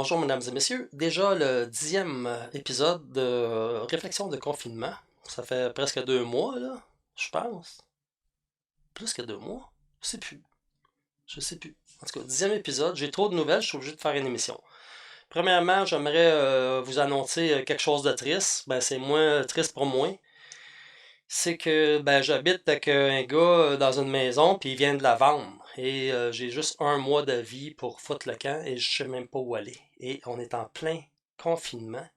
Bonjour mesdames et messieurs, déjà le 10e épisode de Réflexion de confinement. Ça fait presque 2 mois là, je pense. Plus que 2 mois? Je sais plus. Je sais plus. En tout cas, 10e épisode, j'ai trop de nouvelles, je suis obligé de faire une émission. Premièrement, j'aimerais vous annoncer quelque chose de triste. Ben c'est moins triste pour moi. C'est que j'habite avec un gars dans une maison, puis il vient de la vendre. Et j'ai juste 1 mois de vie pour foutre le camp et je sais même pas où aller. Et on est en plein confinement.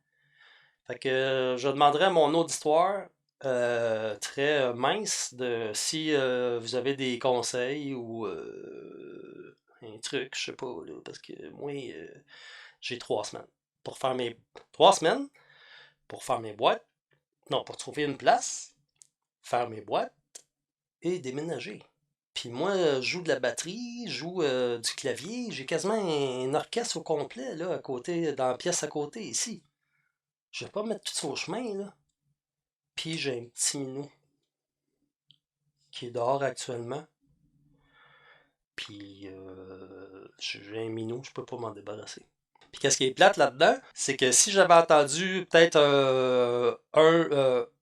Fait que je demanderais à mon auditoire très mince de si vous avez des conseils ou un truc, je sais pas, là, parce que moi, j'ai 3 semaines pour faire mes 3 semaines pour faire mes boîtes. Non, pour trouver une place, faire mes boîtes et déménager. Puis moi, je joue de la batterie, je joue du clavier, j'ai quasiment un orchestre au complet là, à côté, dans la pièce à côté ici. Je vais pas mettre tout ça au chemin, là. Puis j'ai un petit minou qui est dehors actuellement. Puis j'ai un minou, je peux pas m'en débarrasser. Puis qu'est-ce qui est plate là-dedans, c'est que si j'avais attendu peut-être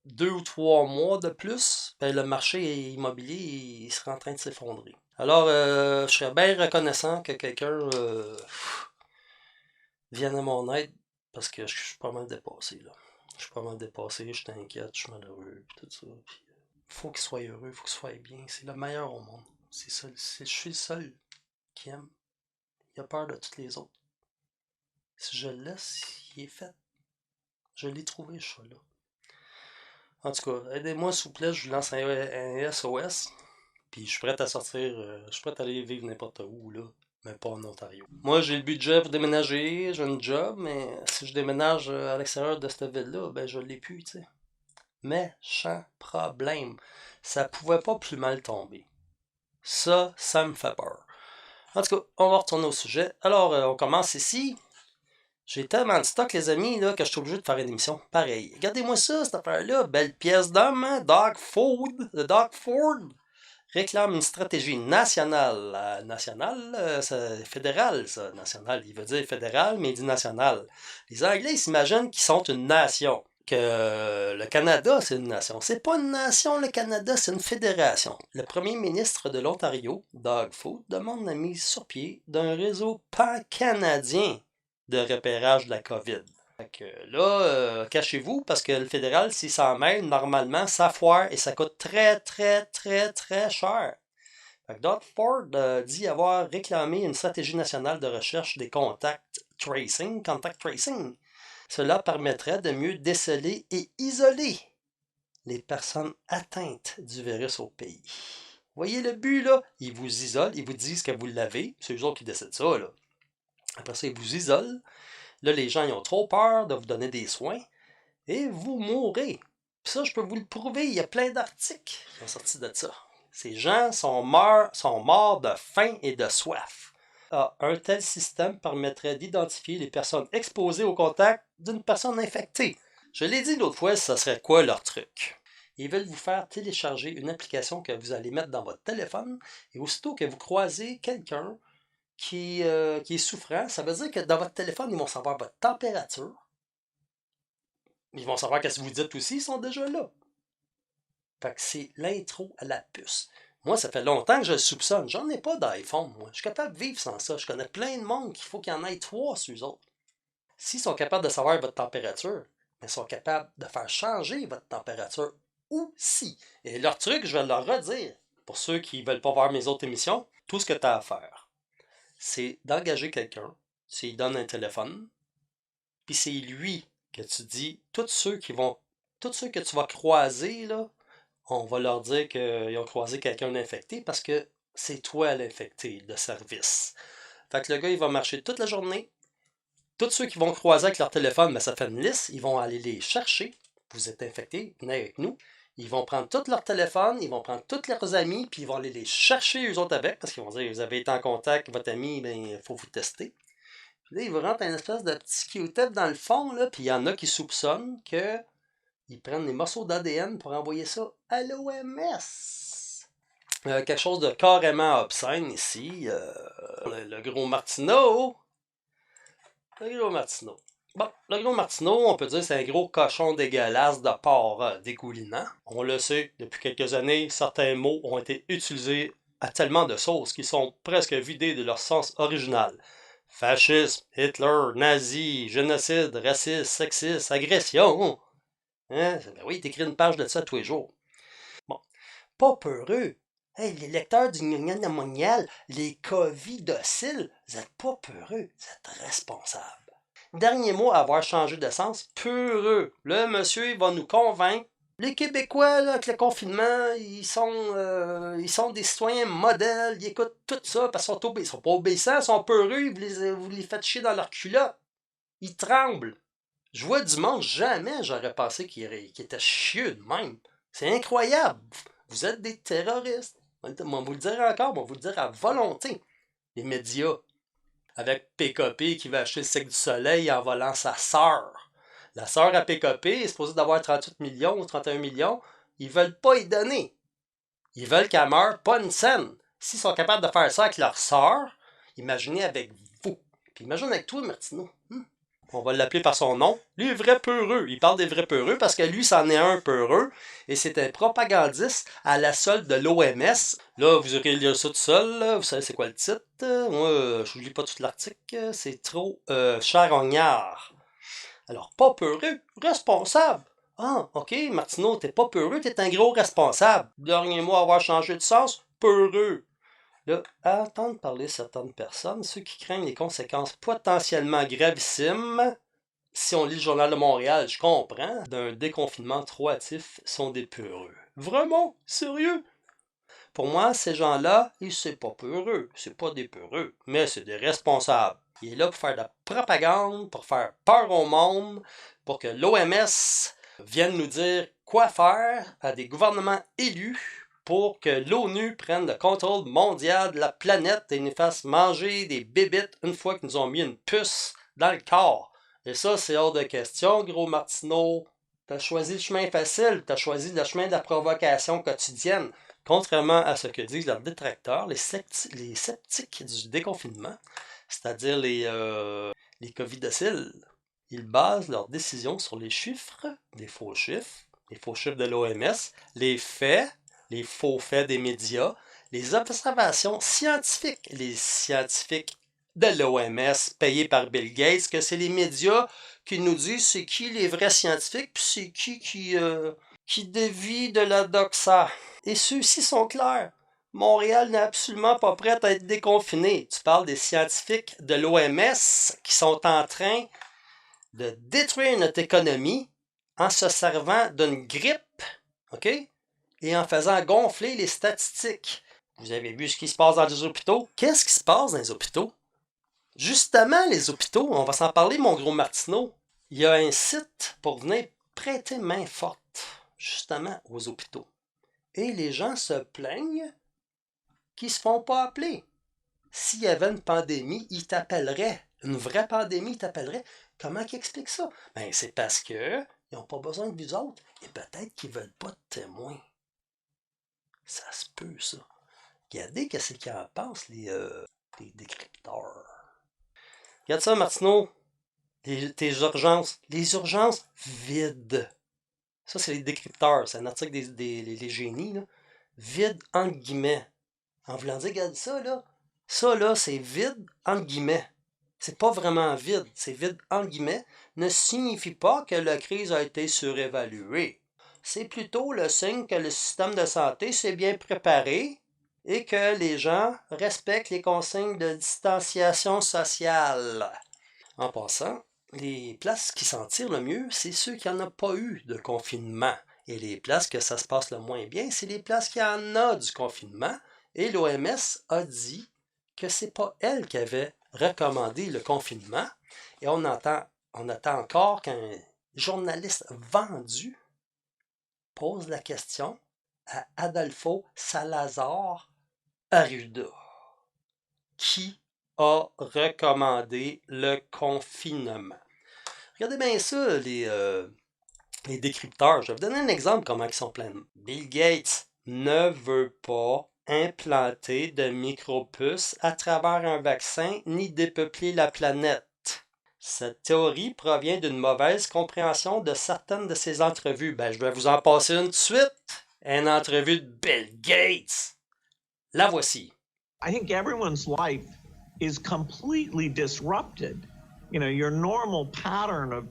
2 ou 3 mois de plus, ben le marché immobilier il serait en train de s'effondrer. Alors, je serais bien reconnaissant que quelqu'un vienne à mon aide parce que je suis pas mal dépassé là. Je suis pas mal dépassé, je t'inquiète, je suis malheureux, puis tout ça. Puis, faut qu'il soit heureux, faut qu'il soit bien. C'est le meilleur au monde. C'est ça, je suis le seul qui aime. Il a peur de tous les autres. Si je le laisse, il est fait. Je l'ai trouvé, ce chat-là. En tout cas, aidez-moi s'il vous plaît, je vous lance un SOS. Puis je suis prêt à sortir, je suis prêt à aller vivre n'importe où, là. Mais pas en Ontario. Moi, j'ai le budget pour déménager, j'ai un job, mais si je déménage à l'extérieur de cette ville-là, ben je l'ai plus, tu sais. Méchant problème. Ça pouvait pas plus mal tomber. Ça me fait peur. En tout cas, on va retourner au sujet. Alors, on commence ici. J'ai tellement de stock, les amis, là, que je suis obligé de faire une émission pareille. Regardez-moi ça, cette affaire-là. Belle pièce d'homme, hein? Doug Ford réclame une stratégie nationale. Nationale, c'est fédéral, ça. National, il veut dire fédéral, mais il dit national. Les Anglais, ils s'imaginent qu'ils sont une nation. Que le Canada, c'est une nation. C'est pas une nation, le Canada, c'est une fédération. Le premier ministre de l'Ontario, Doug Ford, demande la mise sur pied d'un réseau pan-canadien de repérage de la COVID. Fait que là, cachez-vous, parce que le fédéral, s'il s'en mêle, normalement, ça foire et ça coûte très, très, très, très cher. Fait que Doug Ford dit avoir réclamé une stratégie nationale de recherche des contact tracing. Cela permettrait de mieux déceler et isoler les personnes atteintes du virus au pays. Voyez le but, là? Ils vous isolent, ils vous disent que vous l'avez. C'est eux autres qui décident ça, là. Après ça, ils vous isolent. Là, les gens ils ont trop peur de vous donner des soins et vous mourrez. Puis ça, je peux vous le prouver, il y a plein d'articles qui sont sortis de ça. Ces gens sont morts de faim et de soif. Un tel système permettrait d'identifier les personnes exposées au contact d'une personne infectée. Je l'ai dit l'autre fois, ça serait quoi leur truc? Ils veulent vous faire télécharger une application que vous allez mettre dans votre téléphone et aussitôt que vous croisez quelqu'un qui est souffrant, ça veut dire que dans votre téléphone, ils vont savoir votre température. Ils vont savoir qu'est-ce que vous dites aussi, ils sont déjà là. Fait que c'est l'intro à la puce. Moi, ça fait longtemps que je le soupçonne. J'en ai pas d'iPhone, moi. Je suis capable de vivre sans ça. Je connais plein de monde qu'il faut qu'il y en ait 3 sur eux autres. S'ils sont capables de savoir votre température, mais ils sont capables de faire changer votre température aussi. Et leur truc, je vais leur redire. Pour ceux qui ne veulent pas voir mes autres émissions, tout ce que tu as à faire, c'est d'engager quelqu'un, tu lui donnes un téléphone, puis c'est lui que tu dis, tous ceux que tu vas croiser, là, on va leur dire qu'ils ont croisé quelqu'un d'infecté parce que c'est toi l'infecté de service. Fait que le gars, il va marcher toute la journée. Tous ceux qui vont croiser avec leur téléphone, ça fait une liste, ils vont aller les chercher. Vous êtes infectés, venez avec nous. Ils vont prendre tous leurs téléphones, ils vont prendre tous leurs amis, puis ils vont aller les chercher eux autres avec, parce qu'ils vont dire, vous avez été en contact avec votre ami, il faut vous tester. Puis là, ils vous rentrent un espèce de petit Q-tip dans le fond, là, puis il y en a qui soupçonnent qu'ils prennent des morceaux d'ADN pour envoyer ça à l'OMS. Quelque chose de carrément obscène ici. Le gros Martineau, Le gros Martineau. Bon, le gros Martineau, on peut dire c'est un gros cochon dégueulasse de porc dégoulinant. On le sait, depuis quelques années, certains mots ont été utilisés à tellement de sauces qu'ils sont presque vidés de leur sens original. Fascisme, Hitler, nazi, génocide, racisme, sexisme, agression. Hein? Ben oui, t'écris une page de ça tous les jours. Bon, pas peureux. Hey, les lecteurs du Union mondial, les covidociles, vous êtes pas peureux, vous êtes responsables. Dernier mot à avoir changé de sens, peureux. Là, monsieur, il va nous convaincre. Les Québécois, là, avec le confinement, ils sont des citoyens modèles, ils écoutent tout ça parce qu'ils sont pas obéissants, ils sont peureux, vous les faites chier dans leur culotte. Ils tremblent. Je vois du monde, jamais j'aurais pensé qu'il était chieux de même. C'est incroyable. Vous êtes des terroristes. On va vous le dire encore, on va vous le dire à volonté. Les médias. Avec PKP qui va acheter le Cirque du Soleil en volant sa sœur. La sœur à PKP est supposée d'avoir 38 millions ou 31 millions. Ils veulent pas y donner. Ils veulent qu'elle meure pas une scène. S'ils sont capables de faire ça avec leur sœur, imaginez avec vous. Puis imagine avec toi, Martineau. On va l'appeler par son nom. Lui, vrai peureux. Il parle des vrais peureux parce que lui, c'en est un peureux. Et c'est un propagandiste à la solde de l'OMS. Là, vous aurez lire ça tout seul. Là. Vous savez c'est quoi le titre. Moi, je ne lis pas tout l'article. C'est trop charognard. Alors, pas peureux, responsable. Ah, ok, Martineau, t'es pas peureux, t'es un gros responsable. Dernier mot à avoir changé de sens, peureux. Là, à entendre parler certaines personnes, ceux qui craignent les conséquences potentiellement gravissimes, si on lit le Journal de Montréal, je comprends, d'un déconfinement trop hâtif sont des peureux. Vraiment? Sérieux? Pour moi, ces gens-là, ils sont pas peureux, c'est pas des peureux, mais c'est des responsables. Il est là pour faire de la propagande, pour faire peur au monde, pour que l'OMS vienne nous dire quoi faire à des gouvernements élus pour que l'ONU prenne le contrôle mondial de la planète et nous fasse manger des bébites une fois qu'ils nous ont mis une puce dans le corps. Et ça, c'est hors de question, gros Martineau. T'as choisi le chemin facile, t'as choisi le chemin de la provocation quotidienne. Contrairement à ce que disent leurs détracteurs, les sceptiques du déconfinement, c'est-à-dire les covidociles, ils basent leurs décisions sur les chiffres, les faux chiffres de l'OMS, les faits, les faux faits des médias, les observations scientifiques, les scientifiques de l'OMS payés par Bill Gates, que c'est les médias qui nous disent c'est qui les vrais scientifiques, puis c'est qui dévie de la doxa. Et ceux-ci sont clairs. Montréal n'est absolument pas prête à être déconfinée. Tu parles des scientifiques de l'OMS qui sont en train de détruire notre économie en se servant d'une grippe, OK? Et en faisant gonfler les statistiques. Vous avez vu ce qui se passe dans les hôpitaux? Qu'est-ce qui se passe dans les hôpitaux? Justement, les hôpitaux, on va s'en parler, mon gros Martineau. Il y a un site pour venir prêter main forte, justement, aux hôpitaux. Et les gens se plaignent qu'ils ne se font pas appeler. S'il y avait une pandémie, ils t'appelleraient. Une vraie pandémie, ils t'appelleraient. Comment ils expliquent ça? Ben, c'est parce que ils n'ont pas besoin de vous autres. Et peut-être qu'ils ne veulent pas de témoins. Ça se peut, ça. Regardez qu'est-ce qu'ils en pensent, les décrypteurs. Regarde ça, Martineau. Tes urgences. Les urgences vides. Ça, c'est les décrypteurs. C'est un article des génies. Là. Vide, entre guillemets. En voulant dire, regarde ça, là. Ça, là, c'est vide, entre guillemets. C'est pas vraiment vide. C'est vide, entre guillemets. Ne signifie pas que la crise a été surévaluée. C'est plutôt le signe que le système de santé s'est bien préparé et que les gens respectent les consignes de distanciation sociale. En passant, les places qui s'en tirent le mieux, c'est ceux qui n'en ont pas eu de confinement. Et les places que ça se passe le moins bien, c'est les places qui en ont du confinement. Et l'OMS a dit que c'est pas elle qui avait recommandé le confinement. Et on attend encore qu'un journaliste vendu pose la question à Adolfo Salazar Arruda, qui a recommandé le confinement. Regardez bien ça, les décrypteurs. Je vais vous donner un exemple comment ils sont pleins. Bill Gates ne veut pas implanter de micropuces à travers un vaccin ni dépeupler la planète. Cette théorie provient d'une mauvaise compréhension de certaines de ces entrevues. Ben, je vais vous en passer une de suite. Une entrevue de Bill Gates. La voici. I think everyone's life is completely disrupted. You know, your normal pattern of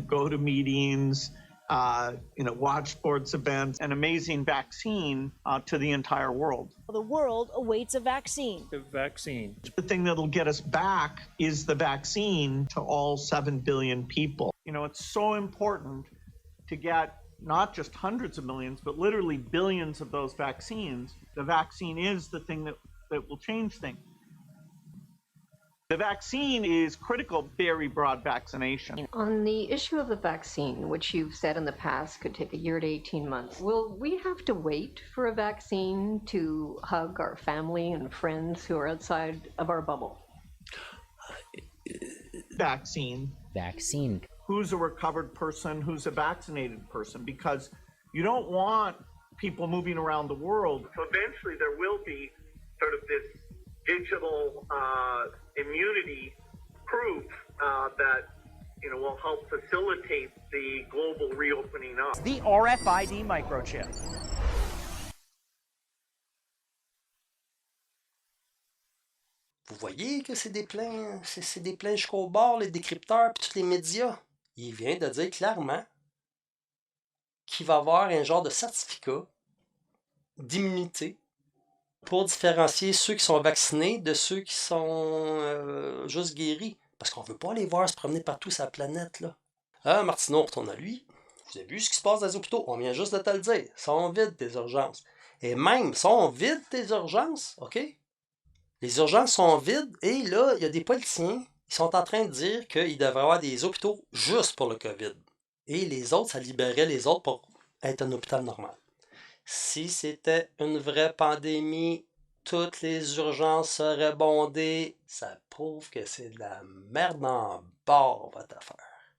go to meetings, watch sports events, an amazing vaccine to the entire world. The world awaits a vaccine. The vaccine. The thing that'll get us back is the vaccine to all 7 billion people. You know, it's so important to get not just hundreds of millions, but literally billions of those vaccines. The vaccine is the thing that will change things. The vaccine is critical, very broad vaccination. On the issue of the vaccine, which you've said in the past could take a year to 18 months, will we have to wait for a vaccine to hug our family and friends who are outside of our bubble? Vaccine. Who's a recovered person? Who's a vaccinated person? Because you don't want people moving around the world. So eventually there will be sort of this digital immunity proof that will help facilitate the global reopening up. The RFID microchip. Vous voyez que c'est des pleins jusqu'au bord, les décrypteurs et tous les médias. Il vient de dire clairement qu'il va y avoir un genre de certificat d'immunité pour différencier ceux qui sont vaccinés de ceux qui sont juste guéris. Parce qu'on ne veut pas les voir se promener partout sur la planète, là. Ah, Martineau, on retourne à lui. Vous avez vu ce qui se passe dans les hôpitaux? On vient juste de te le dire. Ils sont vides, tes urgences. Et même, sont vides, tes urgences, OK? Les urgences sont vides et là, il y a des politiciens qui sont en train de dire qu'il devrait y avoir des hôpitaux juste pour le COVID. Et les autres, ça libérerait les autres pour être un hôpital normal. Si c'était une vraie pandémie, toutes les urgences seraient bondées. Ça prouve que c'est de la merde en bord, votre affaire.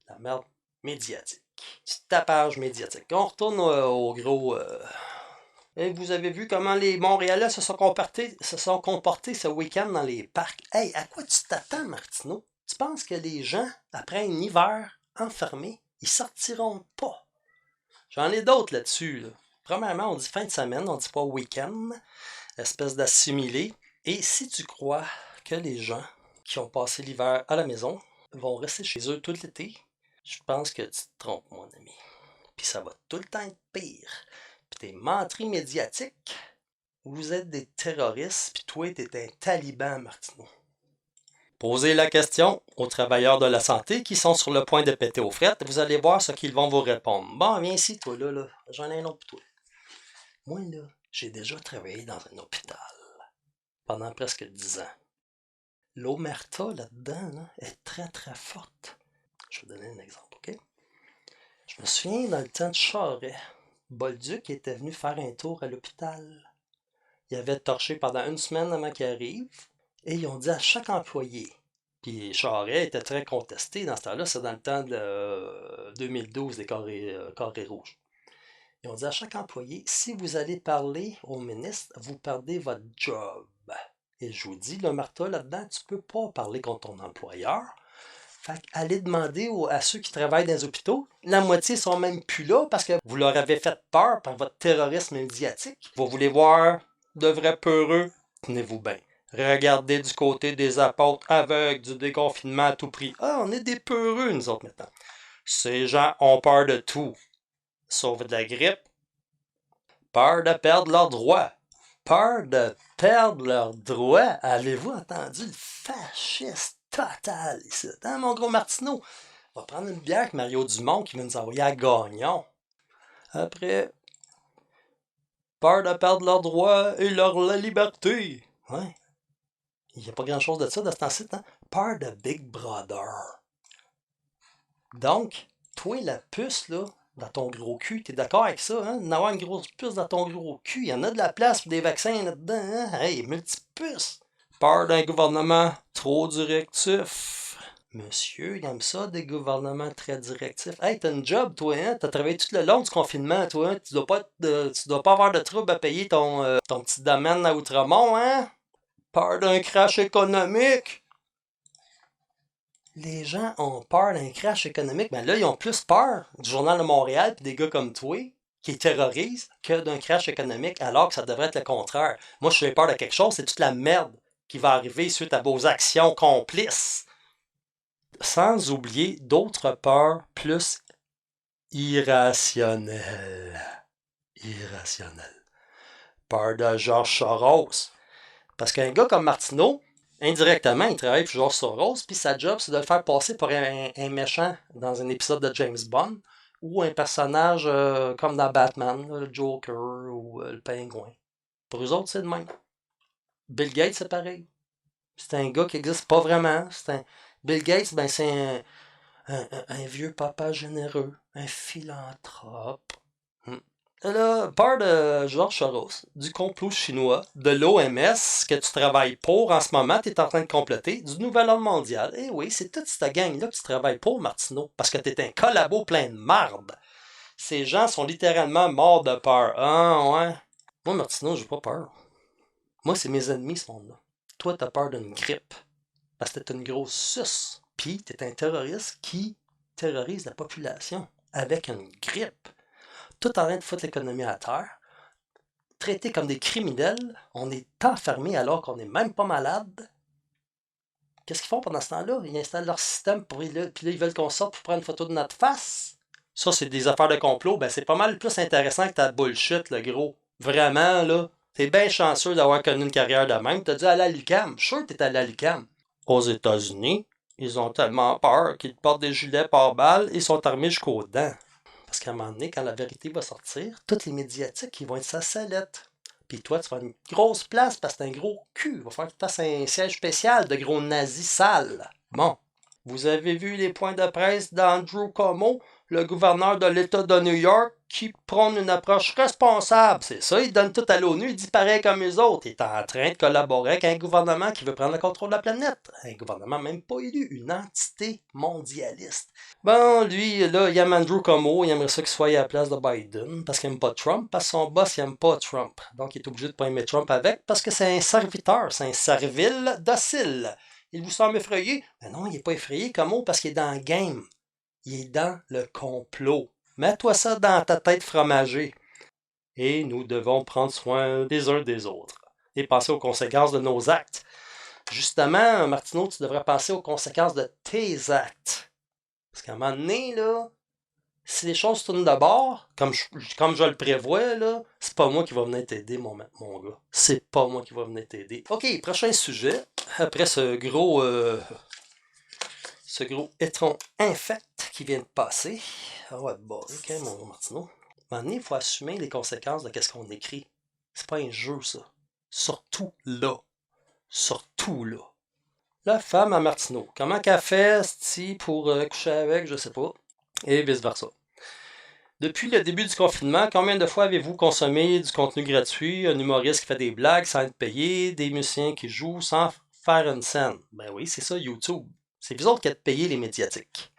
La merde médiatique. Du tapage médiatique. On retourne au gros... Et vous avez vu comment les Montréalais se sont comportés ce week-end dans les parcs. Hey, à quoi tu t'attends, Martineau? Tu penses que les gens, après un hiver enfermé, ils sortiront pas? J'en ai d'autres là-dessus, là. Premièrement, on dit fin de semaine, on dit pas week-end, espèce d'assimilé. Et si tu crois que les gens qui ont passé l'hiver à la maison vont rester chez eux tout l'été, je pense que tu te trompes, mon ami. Puis ça va tout le temps être pire. Puis tes menteries médiatiques, vous êtes des terroristes, puis toi, t'es un taliban, Martineau. Posez la question aux travailleurs de la santé qui sont sur le point de péter aux frettes, vous allez voir ce qu'ils vont vous répondre. Bon, viens ici, toi, là. J'en ai un autre pour toi. Moi, là, j'ai déjà travaillé dans un hôpital pendant presque 10 ans. L'omerta, là-dedans, là, est très, très forte. Je vais vous donner un exemple, OK? Je me souviens, dans le temps de Charest, Bolduc était venu faire un tour à l'hôpital. Il avait torché pendant une semaine avant qu'il arrive, et ils ont dit à chaque employé, puis Charest était très contesté dans ce temps-là, c'est dans le temps de 2012 des carrés rouges. Ils ont dit à chaque employé, si vous allez parler au ministre, vous perdez votre job. Et je vous dis, le Martha, là-dedans, tu peux pas parler contre ton employeur. Fait qu'allez demander à ceux qui travaillent dans les hôpitaux, la moitié sont même plus là parce que vous leur avez fait peur par votre terrorisme médiatique. Vous voulez voir de vrais peureux? Tenez-vous bien. Regardez du côté des apôtres aveugles du déconfinement à tout prix. Ah, on est des peureux, nous autres, maintenant. Ces gens ont peur de tout. Sauf de la grippe. Peur de perdre leurs droits. Peur de perdre leurs droits. Avez-vous entendu le fasciste total ici? Hein, mon gros Martineau? On va prendre une bière avec Mario Dumont qui va nous envoyer à Gagnon. Après, peur de perdre leurs droits et leur liberté. Ouais. Il n'y a pas grand-chose de ça dans ce temps-ci, hein? Peur de Big Brother. Donc, toi, la puce, là, dans ton gros cul, t'es d'accord avec ça, hein? D'avoir une grosse puce dans ton gros cul, il y en a de la place pour des vaccins là-dedans, hein? Hey, multipuce! Peur d'un gouvernement trop directif. Monsieur, il aime ça, des gouvernements très directifs. Hey, t'as une job, toi, hein? T'as travaillé tout le long du confinement, toi, hein? Tu dois pas avoir de trouble à payer ton petit domaine à Outremont, hein? Peur d'un crash économique. Les gens ont peur d'un crash économique. Ben là, ils ont plus peur du Journal de Montréal et des gars comme toi qui terrorisent que d'un crash économique, alors que ça devrait être le contraire. Moi, je suis peur de quelque chose, c'est toute la merde qui va arriver suite à vos actions complices. Sans oublier d'autres peurs plus irrationnelles. Irrationnelles. Peur de George Soros. Parce qu'un gars comme Martineau, indirectement, il travaille pour George Soros, puis sa job, c'est de le faire passer pour un méchant dans un épisode de James Bond, ou un personnage comme dans Batman, le Joker ou le Pingouin. Pour eux autres, c'est de même. Bill Gates, c'est pareil. C'est un gars qui n'existe pas vraiment. Bill Gates, ben, c'est un vieux papa généreux, un philanthrope. Là, peur de George Soros, du complot chinois, de l'OMS que tu travailles pour en ce moment, tu es en train de compléter, du nouvel ordre mondial. Eh oui, c'est toute cette gang-là que tu travailles pour, Martineau, parce que tu es un collabo plein de marde. Ces gens sont littéralement morts de peur. Ah, ouais. Moi, Martineau, j'ai pas peur. Moi, c'est mes ennemis, ce monde-là. Toi, t'as peur d'une grippe, parce que t'es une grosse suce. Puis, t'es un terroriste qui terrorise la population avec une grippe. Tout en train de foutre l'économie à terre, traités comme des criminels, on est enfermés alors qu'on n'est même pas malade. Qu'est-ce qu'ils font pendant ce temps-là? Ils installent leur système, puis là, ils veulent qu'on sorte pour prendre une photo de notre face. Ça, c'est des affaires de complot. Ben, c'est pas mal plus intéressant que ta bullshit, le gros. Vraiment, là, t'es bien chanceux d'avoir connu une carrière de même. T'as dû aller à l'UQAM. Je suis sûr que t'es allé à l'UQAM. Aux États-Unis, ils ont tellement peur qu'ils te portent des gilets pare-balles et sont armés jusqu'aux dents. Parce qu'à un moment donné, quand la vérité va sortir, tous les médiatiques, ils vont être sa sellette. Puis toi, tu vas avoir une grosse place parce que t'as un gros cul. Il va falloir que tu fasses un siège spécial de gros nazis sales. Bon. Vous avez vu les points de presse d'Andrew Cuomo, le gouverneur de l'État de New York, qui prône une approche responsable. C'est ça, il donne tout à l'ONU, il dit pareil comme eux autres. Il est en train de collaborer avec un gouvernement qui veut prendre le contrôle de la planète. Un gouvernement même pas élu, une entité mondialiste. Bon, lui, là, il aime Andrew Cuomo, il aimerait ça qu'il soit à la place de Biden, parce qu'il aime pas Trump, parce que son boss, il aime pas Trump. Donc, il est obligé de pas aimer Trump avec, parce que c'est un serviteur, c'est un servile docile. Il vous semble effrayé? Mais non, il n'est pas effrayé, Cuomo, parce qu'il est dans le game. Il est dans le complot. Mets-toi ça dans ta tête fromagée. Et nous devons prendre soin des uns des autres et penser aux conséquences de nos actes. Justement, Martineau, tu devrais penser aux conséquences de tes actes. Parce qu'à un moment donné, là, si les choses tournent de bord, comme je le prévois, là, c'est pas moi qui va venir t'aider, mon gars. C'est pas moi qui va venir t'aider. OK, prochain sujet. Après ce gros étron infect qui vient de passer. Ah ouais, bon, ok, mon Martineau. À un moment donné, il faut assumer les conséquences de ce qu'on écrit. C'est pas un jeu, ça. Surtout là. Surtout là. La femme à Martineau. Comment qu'elle fait, pour coucher avec, je sais pas. Et vice-versa. Depuis le début du confinement, combien de fois avez-vous consommé du contenu gratuit, un humoriste qui fait des blagues sans être payé, des musiciens qui jouent sans faire une scène? Ben oui, c'est ça, YouTube. C'est vous autres qui êtes payés les médiatiques.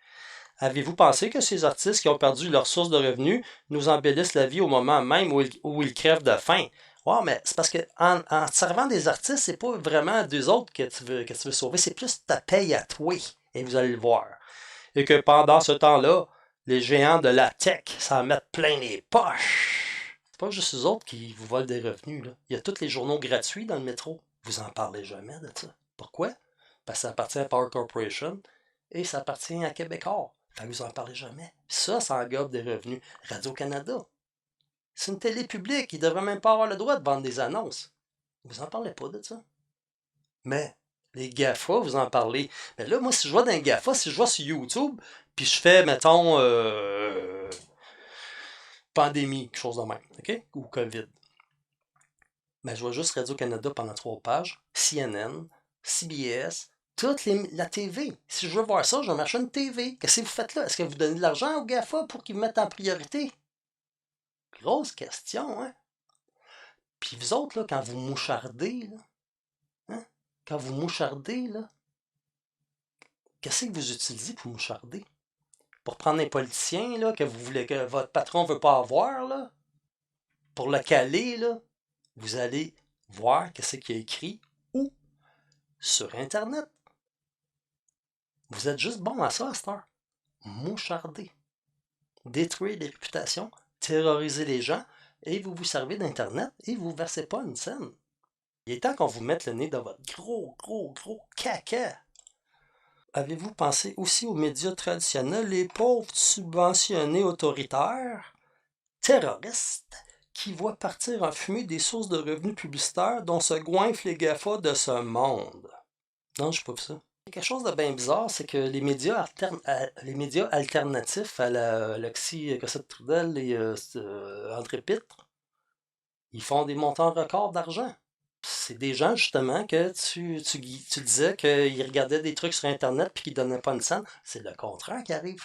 Avez-vous pensé que ces artistes qui ont perdu leur source de revenus nous embellissent la vie au moment même où ils crèvent de faim? Ouais, mais c'est parce que en servant des artistes, c'est pas vraiment d'eux autres que tu veux sauver, c'est plus ta paye à toi. Et vous allez le voir. Et que pendant ce temps-là, les géants de la tech s'en mettent plein les poches. C'est pas juste eux autres qui vous volent des revenus, là. Il y a tous les journaux gratuits dans le métro. Vous en parlez jamais de ça. Pourquoi? Parce que ça appartient à Power Corporation et ça appartient à Québécois. Fait que vous en parlez jamais. Ça englobe des revenus. Radio-Canada. C'est une télé publique. Ils ne devraient même pas avoir le droit de vendre des annonces. Vous en parlez pas de ça. Mais les GAFA, vous en parlez. Mais là, moi, si je vois dans les GAFA, si je vois sur YouTube, puis je fais, mettons, pandémie, quelque chose de même, OK? Ou COVID. Mais je vois juste Radio-Canada pendant 3 pages, CNN, CBS, la TV. Si je veux voir ça, je vais m'acheter une TV. Qu'est-ce que vous faites là? Est-ce que vous donnez de l'argent aux GAFA pour qu'ils vous mettent en priorité? Grosse question, hein? Puis vous autres, là, quand vous mouchardez, là, hein? Quand vous mouchardez, là, qu'est-ce que vous utilisez pour moucharder? Pour prendre un politicien, là, que vous voulez, que votre patron veut pas avoir, là, pour le caler, là, vous allez voir qu'est-ce qu'il y a écrit où? Sur Internet. Vous êtes juste bon à ça à cette heure. Moucharder. Détruire les réputations, terroriser les gens, et vous vous servez d'Internet et vous ne versez pas une scène. Il est temps qu'on vous mette le nez dans votre gros caca. Avez-vous pensé aussi aux médias traditionnels, les pauvres subventionnés autoritaires, terroristes, qui voient partir en fumée des sources de revenus publicitaires dont se goinfrent les GAFA de ce monde? Non, j'ai pas vu ça. Quelque chose de bien bizarre, c'est que les médias, alternatifs à la Alexis Cossette-Trudel et André Pitre, ils font des montants records d'argent. C'est des gens, justement, que tu disais qu'ils regardaient des trucs sur Internet et qu'ils ne donnaient pas une scène. C'est le contraire qui arrive.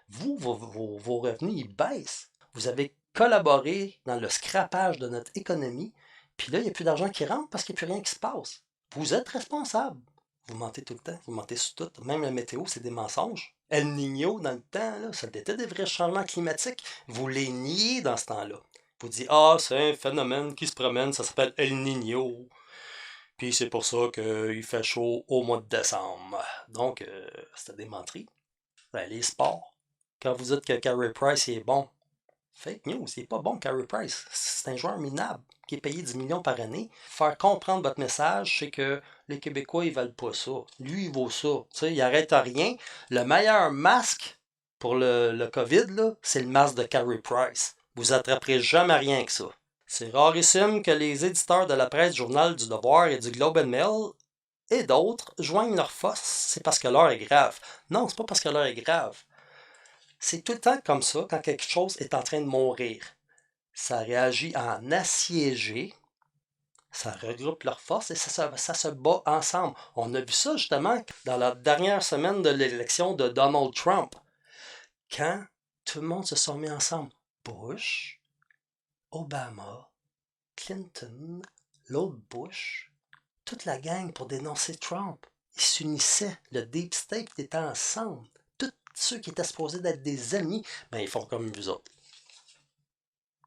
Vous, vos revenus, ils baissent. Vous avez collaboré dans le scrapage de notre économie, puis là, il n'y a plus d'argent qui rentre parce qu'il n'y a plus rien qui se passe. Vous êtes responsable. Vous mentez tout le temps, vous mentez sur tout. Même la météo, c'est des mensonges. El Niño, dans le temps, là, ça était des vrais changements climatiques. Vous les niez dans ce temps-là. Vous dites, c'est un phénomène qui se promène, ça s'appelle El Niño. Puis c'est pour ça qu'il fait chaud au mois de décembre. Donc, c'était des menteries. Ben, les sports. Quand vous dites que Carey Price est bon, fake news, il n'est pas bon, Carey Price. C'est un joueur minable qui est payé 10 millions par année. Faire comprendre votre message, c'est que les Québécois, ils valent pas ça. Lui, il vaut ça. Tu sais, il arrête à rien. Le meilleur masque pour le COVID, là, c'est le masque de Carey Price. Vous attraperez jamais rien que ça. C'est rarissime que les éditeurs de la presse du Journal du Devoir et du Globe and Mail et d'autres joignent leur force. C'est parce que l'heure est grave. Non, c'est pas parce que l'heure est grave. C'est tout le temps comme ça quand quelque chose est en train de mourir. Ça réagit en assiégé, ça regroupe leurs forces et ça se bat ensemble. On a vu ça justement dans la dernière semaine de l'élection de Donald Trump. Quand tout le monde se sont mis ensemble. Bush, Obama, Clinton, l'autre Bush, toute la gang pour dénoncer Trump. Ils s'unissaient. Le Deep State était ensemble. Tous ceux qui étaient supposés d'être des ennemis, ils font comme vous autres.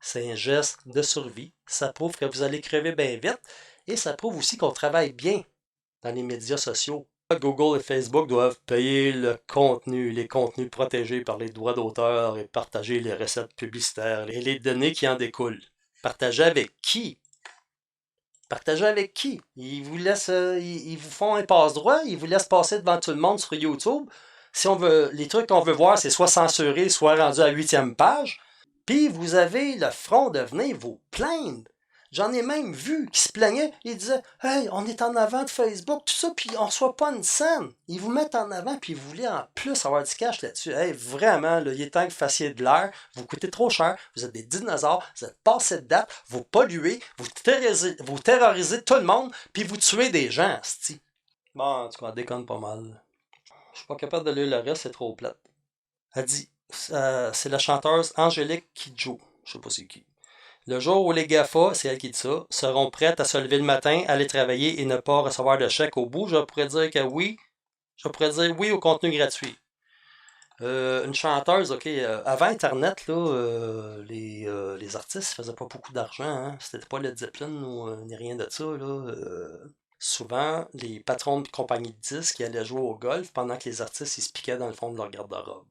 C'est un geste de survie. Ça prouve que vous allez crever bien vite. Et ça prouve aussi qu'on travaille bien dans les médias sociaux. Google et Facebook doivent payer le contenu, les contenus protégés par les droits d'auteur et partager les recettes publicitaires et les données qui en découlent. Partager avec qui? Partager avec qui? Ils vous laissent, ils vous font un passe-droit, ils vous laissent passer devant tout le monde sur YouTube. Si on veut, les trucs qu'on veut voir, c'est soit censuré, soit rendu à 8e page. Puis vous avez le front de venir vous plaindre. J'en ai même vu qui se plaignaient. Ils disaient « Hey, on est en avant de Facebook, tout ça, puis on ne reçoit pas une scène. » Ils vous mettent en avant, puis vous voulez en plus avoir du cash là-dessus. Hey, vraiment, là, il est temps que vous fassiez de l'air. Vous coûtez trop cher. Vous êtes des dinosaures. Vous êtes passés de date. Vous polluez. Vous terrorisez tout le monde, puis vous tuez des gens, c'ti. Bon, en tout cas, on déconne pas mal. Je suis pas capable de lire le reste, c'est trop plate. Elle dit c'est la chanteuse Angélique Kidjo. Je sais pas c'est qui. Le jour où les GAFA, c'est elle qui dit ça, seront prêtes à se lever le matin, aller travailler et ne pas recevoir de chèque au bout, je pourrais dire que oui. Je pourrais dire oui au contenu gratuit. Une chanteuse, ok, avant Internet, là, les artistes faisaient pas beaucoup d'argent. Hein. C'était pas Led Zeppelin ou ni rien de ça. Là. Souvent, les patrons de compagnies de disques allaient jouer au golf pendant que les artistes ils se piquaient dans le fond de leur garde-robe.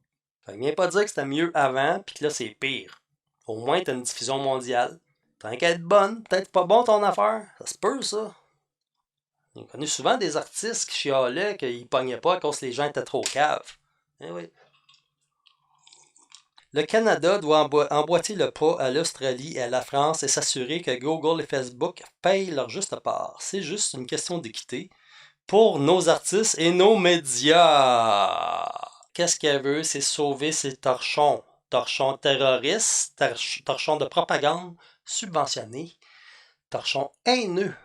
Fait que viens pas dire que c'était mieux avant, puis que là c'est pire. Au moins, t'as une diffusion mondiale. Tant qu'à être bonne, peut-être pas bon ton affaire. Ça se peut, ça. J'ai connu souvent des artistes qui chialaient qu'ils pognaient pas à cause que les gens étaient trop caves. Eh oui. Le Canada doit emboîter le pas à l'Australie et à la France et s'assurer que Google et Facebook payent leur juste part. C'est juste une question d'équité pour nos artistes et nos médias. Qu'est-ce qu'elle veut? C'est sauver ses torchons. Torchons terroristes, torchons de propagande subventionnés, torchons haineux.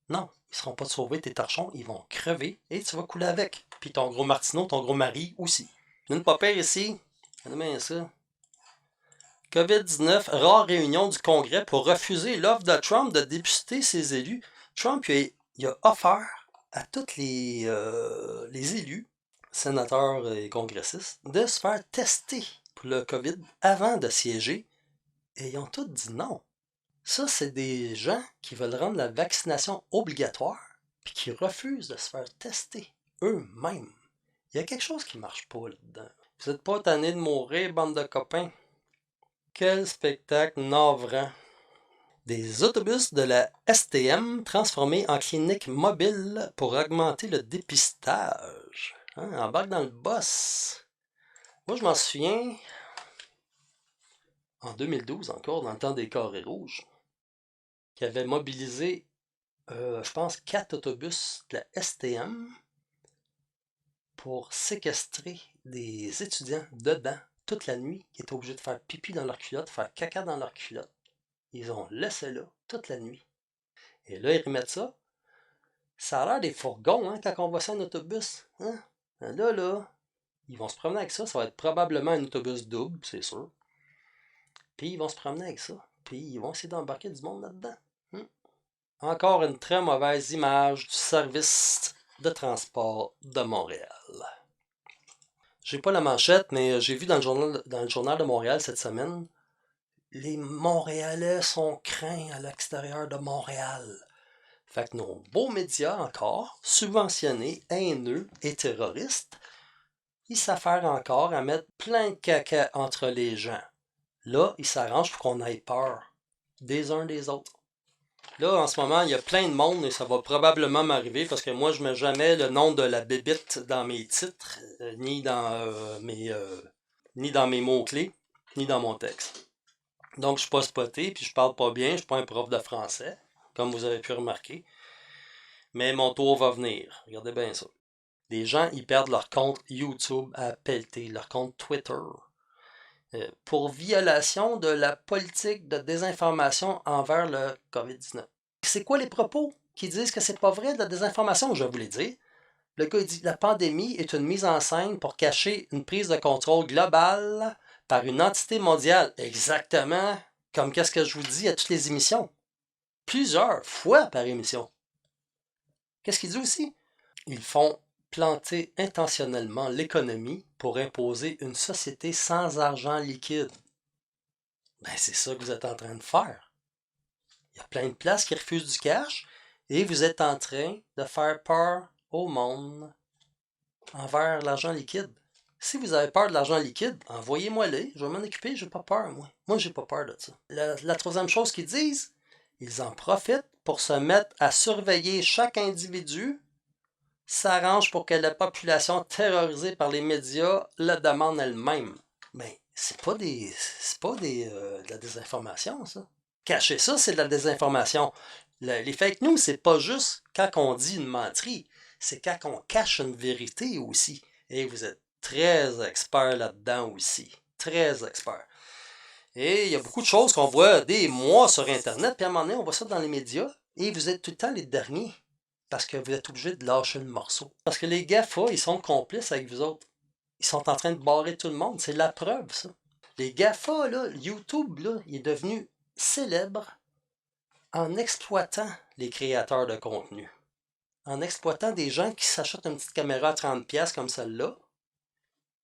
Non, ils ne seront pas sauvés, tes torchons, ils vont crever et tu vas couler avec. Puis ton gros Martineau, ton gros mari aussi. Une pas pire ici. Regardez bien ça. COVID-19, rare réunion du Congrès pour refuser l'offre de Trump de députer ses élus. Trump il a offert à tous les élus, sénateurs et congressistes, de se faire tester pour le COVID avant de siéger. Et ils ont tous dit non. Ça, c'est des gens qui veulent rendre la vaccination obligatoire puis qui refusent de se faire tester eux-mêmes. Il y a quelque chose qui marche pas là-dedans. Vous êtes pas tannés de mourir, bande de copains? Quel spectacle navrant! Des autobus de la STM transformés en clinique mobile pour augmenter le dépistage. Hein, embarque dans le boss. Moi, je m'en souviens, en 2012 encore, dans le temps des carrés rouges, qui avait mobilisé, je pense, 4 autobus de la STM pour séquestrer des étudiants dedans toute la nuit qui étaient obligés de faire pipi dans leur culotte, faire caca dans leur culotte. Ils ont laissé là toute la nuit. Et là, ils remettent ça. Ça a l'air des fourgons, hein, quand on voit ça en autobus. Hein? Là, ils vont se promener avec ça. Ça va être probablement un autobus double, c'est sûr. Puis ils vont se promener avec ça. Puis ils vont essayer d'embarquer du monde là-dedans. Encore une très mauvaise image du service de transport de Montréal. J'ai pas la manchette, mais j'ai vu dans le journal de Montréal cette semaine, les Montréalais sont craints à l'extérieur de Montréal. Fait que nos beaux médias encore, subventionnés, haineux et terroristes, ils s'affairent encore à mettre plein de caca entre les gens. Là, ils s'arrangent pour qu'on ait peur des uns des autres. Là, en ce moment, il y a plein de monde et ça va probablement m'arriver parce que moi, je mets jamais le nom de la bébite dans mes titres, ni dans mes mots-clés, ni dans mon texte. Donc, je suis pas spoté, puis je parle pas bien, je suis pas un prof de français, comme vous avez pu remarquer. Mais mon tour va venir. Regardez bien ça. Les gens, ils perdent leur compte YouTube à pelleter, leur compte Twitter, pour violation de la politique de désinformation envers le COVID-19. C'est quoi les propos qui disent que c'est pas vrai de la désinformation? Je vais vous les dire. Le gars il dit la pandémie est une mise en scène pour cacher une prise de contrôle globale par une entité mondiale. Exactement comme qu'est-ce que je vous dis à toutes les émissions. Plusieurs fois par émission. Qu'est-ce qu'il dit aussi? Ils font planter intentionnellement l'économie pour imposer une société sans argent liquide. Ben, c'est ça que vous êtes en train de faire. Il y a plein de places qui refusent du cash et vous êtes en train de faire peur au monde envers l'argent liquide. Si vous avez peur de l'argent liquide, envoyez-moi-les, je vais m'en occuper, j'ai pas peur, moi. Moi, j'ai pas peur de ça. La troisième chose qu'ils disent, ils en profitent pour se mettre à surveiller chaque individu, s'arrangent pour que la population terrorisée par les médias la demande elle-même. Ben, c'est pas de la désinformation, ça. Cacher ça, c'est de la désinformation. Les fake news, c'est pas juste quand on dit une menterie, c'est quand on cache une vérité aussi. Et vous êtes très expert là-dedans aussi. Très expert. Et il y a beaucoup de choses qu'on voit des mois sur Internet, puis à un moment donné, on voit ça dans les médias, et vous êtes tout le temps les derniers. Parce que vous êtes obligé de lâcher le morceau. Parce que les GAFA, ils sont complices avec vous autres. Ils sont en train de barrer tout le monde. C'est la preuve, ça. Les GAFA, là, YouTube, là, il est devenu célèbre en exploitant les créateurs de contenu. En exploitant des gens qui s'achètent une petite caméra à 30$ comme celle-là,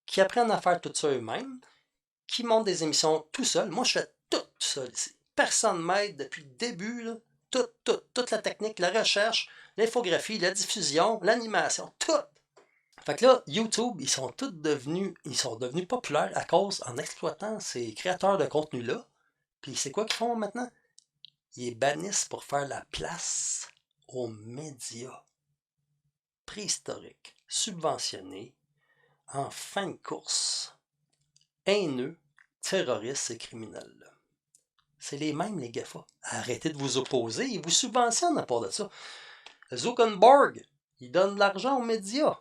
qui apprennent à faire tout ça eux-mêmes, qui montent des émissions tout seul. Moi, je fais tout seul ici. Personne ne m'aide depuis le début, là. Toute la technique, la recherche, l'infographie, la diffusion, l'animation, tout. Fait que là, YouTube, ils sont devenus populaires à cause, en exploitant ces créateurs de contenu-là. Puis c'est quoi qu'ils font maintenant? Ils les bannissent pour faire la place aux médias préhistoriques, subventionnés, en fin de course, haineux, terroristes et criminels. C'est les mêmes, les GAFA. Arrêtez de vous opposer, ils vous subventionnent à part de ça. Zuckerberg, il donne de l'argent aux médias.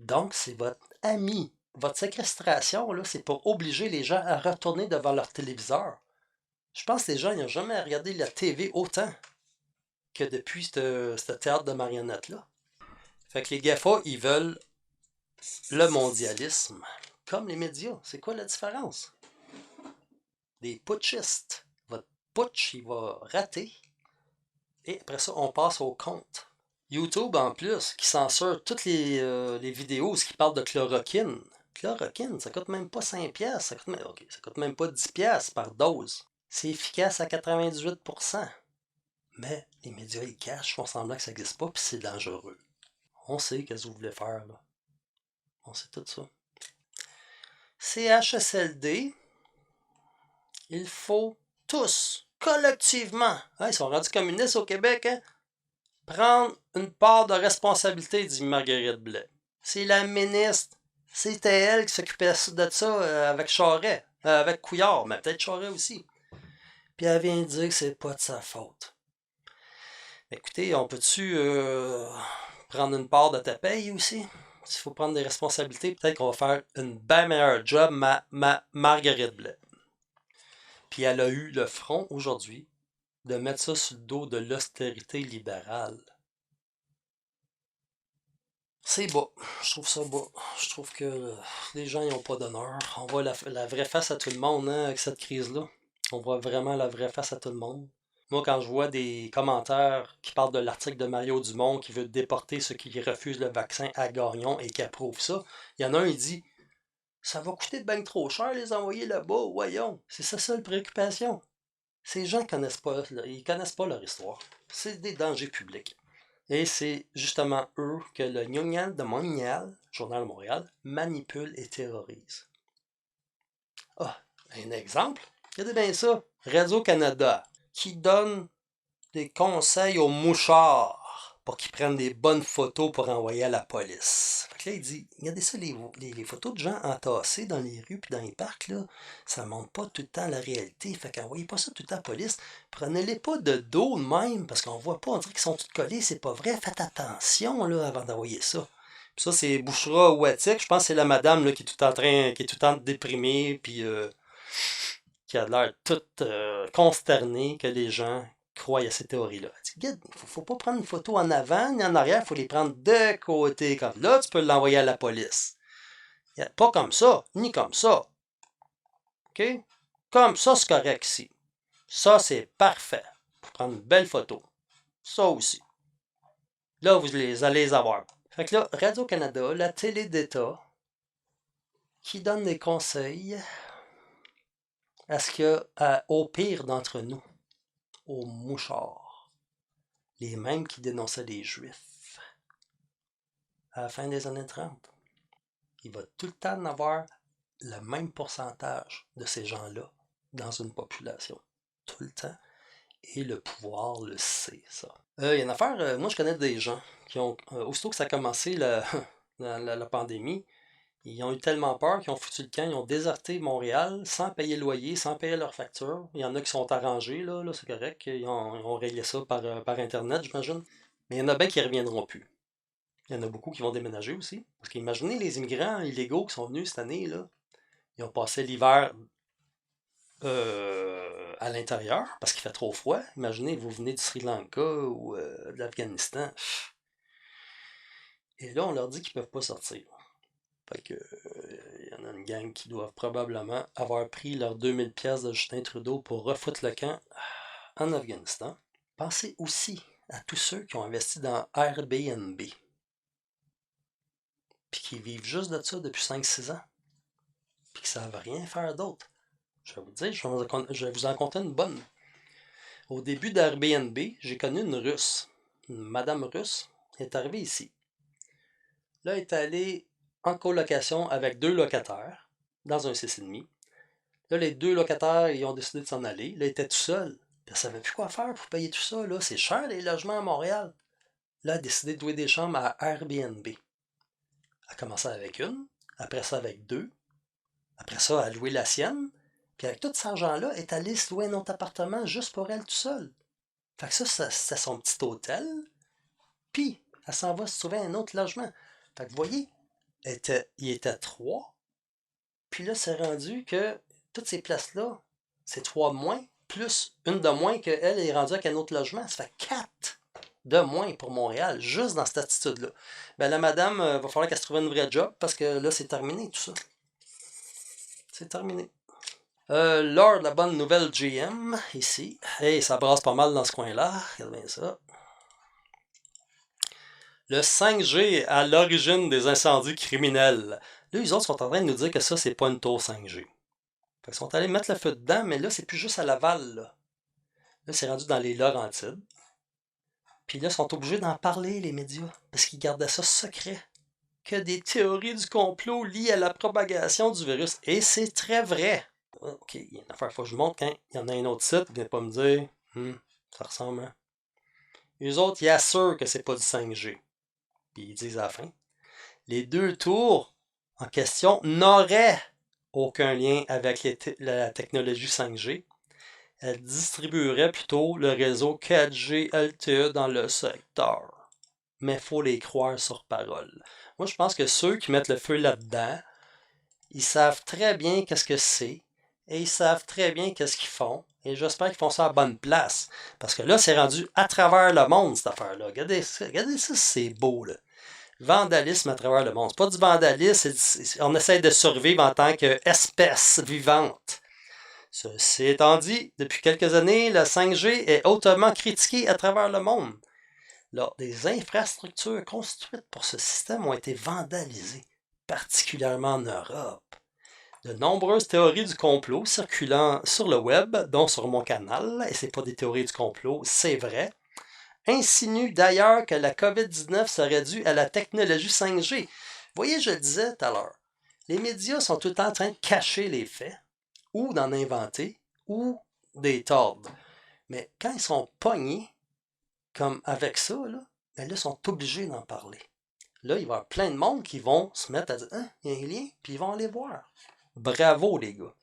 Donc, c'est votre ami. Votre séquestration, là, c'est pour obliger les gens à retourner devant leur téléviseur. Je pense que les gens n'ont jamais regardé la TV autant que depuis ce théâtre de marionnettes-là. Fait que les GAFA, ils veulent le mondialisme. Comme les médias. C'est quoi la différence? Des putschistes. Votre putsch, il va rater. Et après ça, on passe au compte. YouTube, en plus, qui censure toutes les vidéos qui parlent de chloroquine. Chloroquine, ça coûte même pas 5$. Ça coûte même pas 10$ par dose. C'est efficace à 98%. Mais les médias, ils cachent, font semblant que ça n'existe pas, puis c'est dangereux. On sait qu'est-ce que vous voulez faire, là. On sait tout ça. CHSLD, il faut tous, collectivement, hein, ils sont rendus communistes au Québec, hein, prendre une part de responsabilité, dit Marguerite Blais. C'est la ministre, c'était elle qui s'occupait de ça avec Charest, avec Couillard, mais peut-être Charest aussi. Puis elle vient dire que c'est pas de sa faute. Écoutez, on peut-tu prendre une part de ta paye aussi? S'il faut prendre des responsabilités, peut-être qu'on va faire une bien meilleure job, Marguerite Blais. Puis elle a eu le front aujourd'hui de mettre ça sur le dos de l'austérité libérale. C'est bas. Je trouve ça bas. Je trouve que les gens n'ont pas d'honneur. On voit la vraie face à tout le monde, hein, avec cette crise-là. On voit vraiment la vraie face à tout le monde. Moi, quand je vois des commentaires qui parlent de l'article de Mario Dumont qui veut déporter ceux qui refusent le vaccin à Gagnon et qui approuvent ça, il y en a un, il dit « Ça va coûter bien trop cher les envoyer là-bas, voyons. » C'est ça la préoccupation. Ces gens connaissent pas leur histoire. C'est des dangers publics. Et c'est justement eux que le Journal de Montréal, Journal de Montréal, manipule et terrorise. Ah, un exemple, regardez bien ça. Radio-Canada, qui donne des conseils aux mouchards pour qu'ils prennent des bonnes photos pour envoyer à la police. Fait que là, il dit, regardez ça, les photos de gens entassés dans les rues puis dans les parcs, là, ça ne montre pas tout le temps la réalité. Fait qu'envoyez pas ça tout le temps à la police. Prenez-les pas de dos de même, parce qu'on voit pas, on dirait qu'ils sont tous collés, c'est pas vrai. Faites attention là, avant d'envoyer ça. Puis ça, c'est Bouchra Ouatic, je pense que c'est la madame là, qui est tout le temps déprimée, puis qui a l'air toute consternée que les gens croient à ces théories-là. Elle dit, il ne faut pas prendre une photo en avant ni en arrière, il faut les prendre de côté. Comme là, tu peux l'envoyer à la police. Pas comme ça, ni comme ça. OK? Comme ça, c'est correct ici. Ça, c'est parfait. Pour prendre une belle photo. Ça aussi. Là, vous allez les avoir. Fait que là, Radio-Canada, la télé d'État, qui donne des conseils au pire d'entre nous, aux mouchards, les mêmes qui dénonçaient les Juifs à la fin des années 30. Il va tout le temps en avoir le même pourcentage de ces gens-là dans une population. Tout le temps. Et le pouvoir le sait, ça. Il y a une affaire, moi je connais des gens qui ont, aussitôt que ça a commencé la pandémie, ils ont eu tellement peur qu'ils ont foutu le camp, ils ont déserté Montréal sans payer le loyer, sans payer leurs factures. Il y en a qui sont arrangés, là c'est correct, ils ont réglé ça par Internet, j'imagine. Mais il y en a bien qui ne reviendront plus. Il y en a beaucoup qui vont déménager aussi. Parce qu'imaginez les immigrants illégaux qui sont venus cette année, là. Ils ont passé l'hiver à l'intérieur parce qu'il fait trop froid. Imaginez, vous venez du Sri Lanka ou de l'Afghanistan. Et là, on leur dit qu'ils ne peuvent pas sortir. Fait que il y en a une gang qui doivent probablement avoir pris leurs 2000 pièces de Justin Trudeau pour refoutre le camp en Afghanistan. Pensez aussi à tous ceux qui ont investi dans Airbnb. Puis qui vivent juste de ça depuis 5-6 ans. Puis qui ne savent rien faire d'autre. Je vais vous dire, je vais vous en conter une bonne. Au début d'Airbnb, j'ai connu une Russe. Une madame russe est arrivée ici. Là, elle est allée en colocation avec 2 locataires dans un 6,5. Là, les 2 locataires, ils ont décidé de s'en aller. Là, elle était tout seule. Elle ne savait plus quoi faire pour payer tout ça. Là. C'est cher les logements à Montréal. Là, elle a décidé de louer des chambres à Airbnb. Elle a commencé avec une, après ça avec 2. Après ça, elle a loué la sienne. Puis avec tout cet argent-là, elle est allée se louer un autre appartement juste pour elle tout seule. Fait que ça c'était son petit hôtel. Puis, elle s'en va se trouver un autre logement. Fait que vous voyez, il était 3. Puis là, c'est rendu que toutes ces places-là, c'est 3 de moins, plus une de moins qu'elle est rendue avec un autre logement. Ça fait 4 de moins pour Montréal, juste dans cette attitude-là. Ben la madame, va falloir qu'elle se trouve un vrai job parce que là, c'est terminé tout ça. C'est terminé. Lors de la bonne nouvelle GM, ici. Hey, ça brasse pas mal dans ce coin-là. Regarde bien ça. Le 5G à l'origine des incendies criminels. Là, les autres sont en train de nous dire que ça, c'est pas une tour 5G. Fait qu'ils sont allés mettre le feu dedans, mais là, c'est plus juste à Laval. Là, c'est rendu dans les Laurentides. Puis là, ils sont obligés d'en parler, les médias, parce qu'ils gardaient ça secret. Que des théories du complot liées à la propagation du virus. Et c'est très vrai. OK, il y a une affaire, il faut que je vous montre quand il y en a un autre site, vous ne pas me dire, ça ressemble, hein? Eux autres, ils assurent que c'est pas du 5G. Puis ils disent à la fin, les 2 tours en question n'auraient aucun lien avec la technologie 5G. Elles distribueraient plutôt le réseau 4G LTE dans le secteur. Mais il faut les croire sur parole. Moi, je pense que ceux qui mettent le feu là-dedans, ils savent très bien qu'est-ce que c'est et ils savent très bien qu'est-ce qu'ils font. Et j'espère qu'ils font ça à la bonne place. Parce que là, c'est rendu à travers le monde, cette affaire-là. Regardez ça, c'est beau, là. Vandalisme à travers le monde. C'est pas du vandalisme, on essaie de survivre en tant qu'espèce vivante. Ceci étant dit, depuis quelques années, la 5G est hautement critiquée à travers le monde. Là, des infrastructures construites pour ce système ont été vandalisées, particulièrement en Europe. De nombreuses théories du complot circulant sur le web, dont sur mon canal, et c'est pas des théories du complot, c'est vrai, insinuent d'ailleurs que la COVID-19 serait due à la technologie 5G. Vous voyez, je le disais tout à l'heure, les médias sont tout le temps en train de cacher les faits, ou d'en inventer, ou des tordre. Mais quand ils sont pognés, comme avec ça, là, ben là, ils sont obligés d'en parler. Là, il va y avoir plein de monde qui vont se mettre à dire « Hein, il y a un lien », puis ils vont aller voir. Bravo, les gars.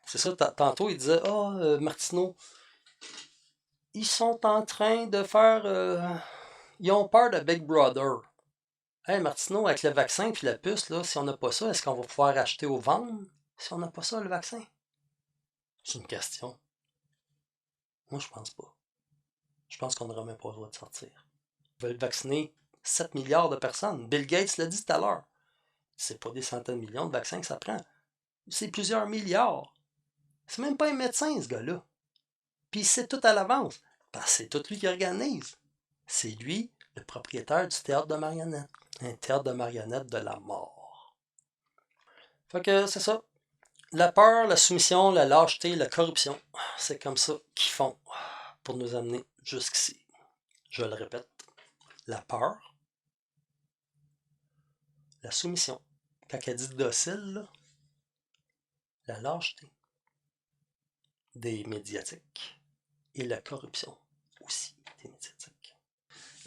C'est ça, tantôt, il disait « Ah, Martineau, ils sont en train de faire... ils ont peur de Big Brother. » Hey, Martineau, avec le vaccin puis la puce, là, si on n'a pas ça, est-ce qu'on va pouvoir acheter ou vendre si on n'a pas ça, le vaccin? C'est une question. Moi, je pense pas. Je pense qu'on n'aura même pas le droit de sortir. Ils veulent vacciner 7 milliards de personnes. Bill Gates l'a dit tout à l'heure. C'est pas des centaines de millions de vaccins que ça prend. C'est plusieurs milliards. C'est même pas un médecin, ce gars-là. Puis il sait tout à l'avance. Parce que c'est tout lui qui organise. C'est lui, le propriétaire du théâtre de marionnettes. Un théâtre de marionnettes de la mort. Fait que c'est ça. La peur, la soumission, la lâcheté, la corruption, c'est comme ça qu'ils font pour nous amener jusqu'ici. Je le répète, la peur, la soumission, quand elle dit docile, là, la lâcheté des médiatiques et la corruption aussi des médiatiques.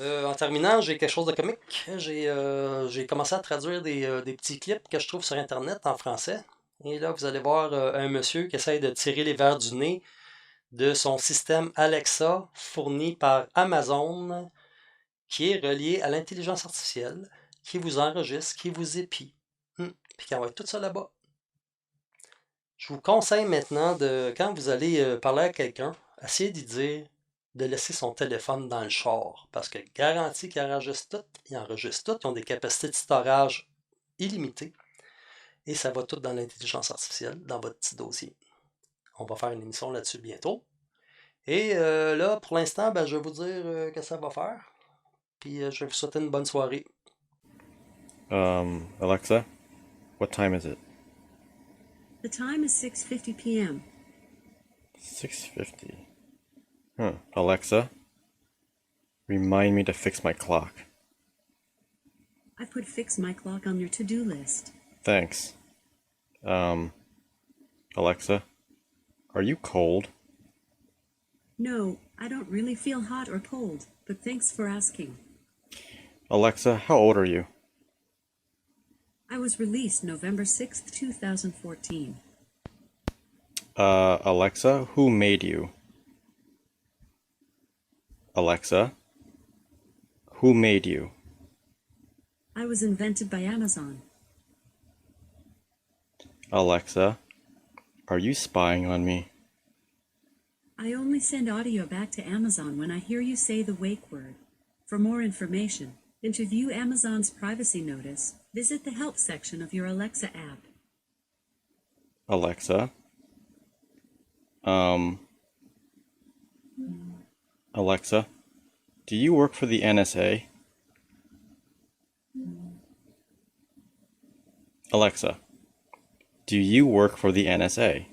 En terminant, j'ai quelque chose de comique. J'ai commencé à traduire des petits clips que je trouve sur Internet en français. Et là, vous allez voir un monsieur qui essaye de tirer les verres du nez de son système Alexa fourni par Amazon, qui est relié à l'intelligence artificielle, qui vous enregistre, qui vous épie, puis qui envoie tout ça là-bas. Je vous conseille maintenant, quand vous allez parler à quelqu'un, essayez d'y dire de laisser son téléphone dans le char, parce que garantie qu'ils enregistrent tout, ils ont des capacités de storage illimitées, et ça va tout dans l'intelligence artificielle, dans votre petit dossier. On va faire une émission là-dessus bientôt. Et là, pour l'instant, je vais vous dire que ça va faire. Puis je vais vous souhaiter une bonne soirée. Alexa, what time is it? The time is 6:50 p.m. 6:50. Alexa, remind me to fix my clock. I put fix my clock on your to-do list. Thanks. Alexa, are you cold? No, I don't really feel hot or cold, but thanks for asking. Alexa, how old are you? I was released November 6th, 2014. Alexa, who made you? Alexa, who made you? I was invented by Amazon. Alexa, are you spying on me? I only send audio back to Amazon when I hear you say the wake word. For more information, and to view Amazon's privacy notice, visit the help section of your Alexa app. Alexa, Alexa, do you work for the NSA? Alexa, do you work for the NSA?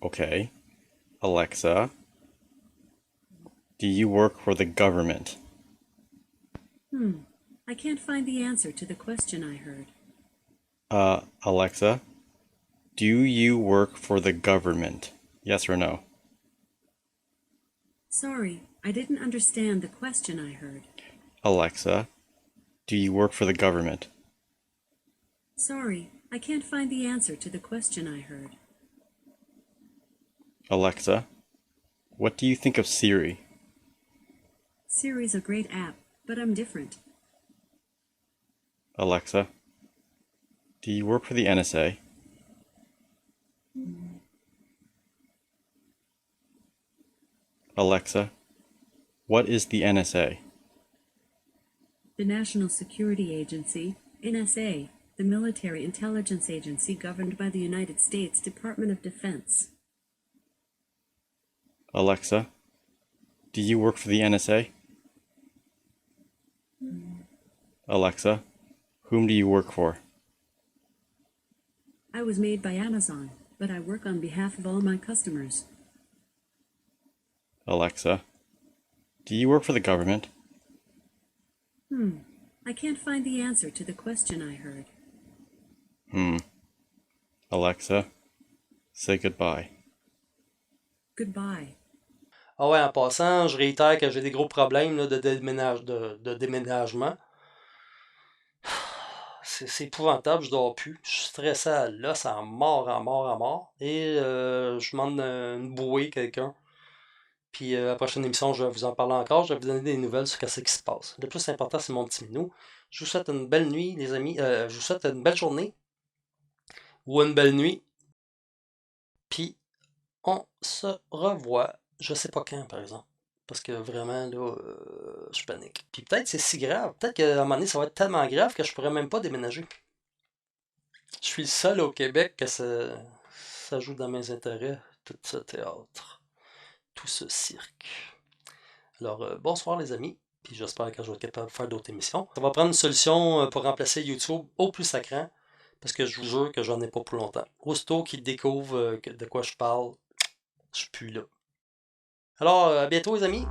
Okay. Alexa, do you work for the government? I can't find the answer to the question I heard. Alexa, do you work for the government? Yes or no? Sorry, I didn't understand the question I heard. Alexa, do you work for the government? Sorry, I can't find the answer to the question I heard. Alexa, what do you think of Siri? Siri's a great app, but I'm different. Alexa, do you work for the NSA? Alexa, what is the NSA? The National Security Agency, NSA, the military intelligence agency governed by the United States Department of Defense. Alexa, do you work for the NSA? Alexa, whom do you work for? I was made by Amazon, but I work on behalf of all my customers. Alexa, do you work for the government? I can't find the answer to the question I heard. Alexa, say goodbye. Goodbye. Ah ouais, en passant, je réitère que j'ai des gros problèmes là, de déménagement. C'est épouvantable, je dors plus. Je suis stressé à l'os, à mort, à mort, à mort. Et je demande une bouée, quelqu'un. Puis à la prochaine émission, je vais vous en parler encore. Je vais vous donner des nouvelles sur ce qui se passe. Le plus important, c'est mon petit minou. Je vous souhaite une belle nuit, les amis. Je vous souhaite une belle journée. Ou une belle nuit. Puis on se revoit. Je sais pas quand, par exemple. Parce que vraiment, là, je panique. Puis peut-être c'est si grave. Peut-être qu'à un moment donné, ça va être tellement grave que je pourrais même pas déménager. Je suis le seul au Québec que ça joue dans mes intérêts, tout ce théâtre, tout ce cirque. Alors, bonsoir les amis. Puis j'espère que je vais être capable de faire d'autres émissions. On va prendre une solution pour remplacer YouTube au plus sacrant. Parce que je vous jure que j'en ai pas pour longtemps. Aussitôt qu'ils découvrent de quoi je parle, je suis plus là. Alors, à bientôt les amis.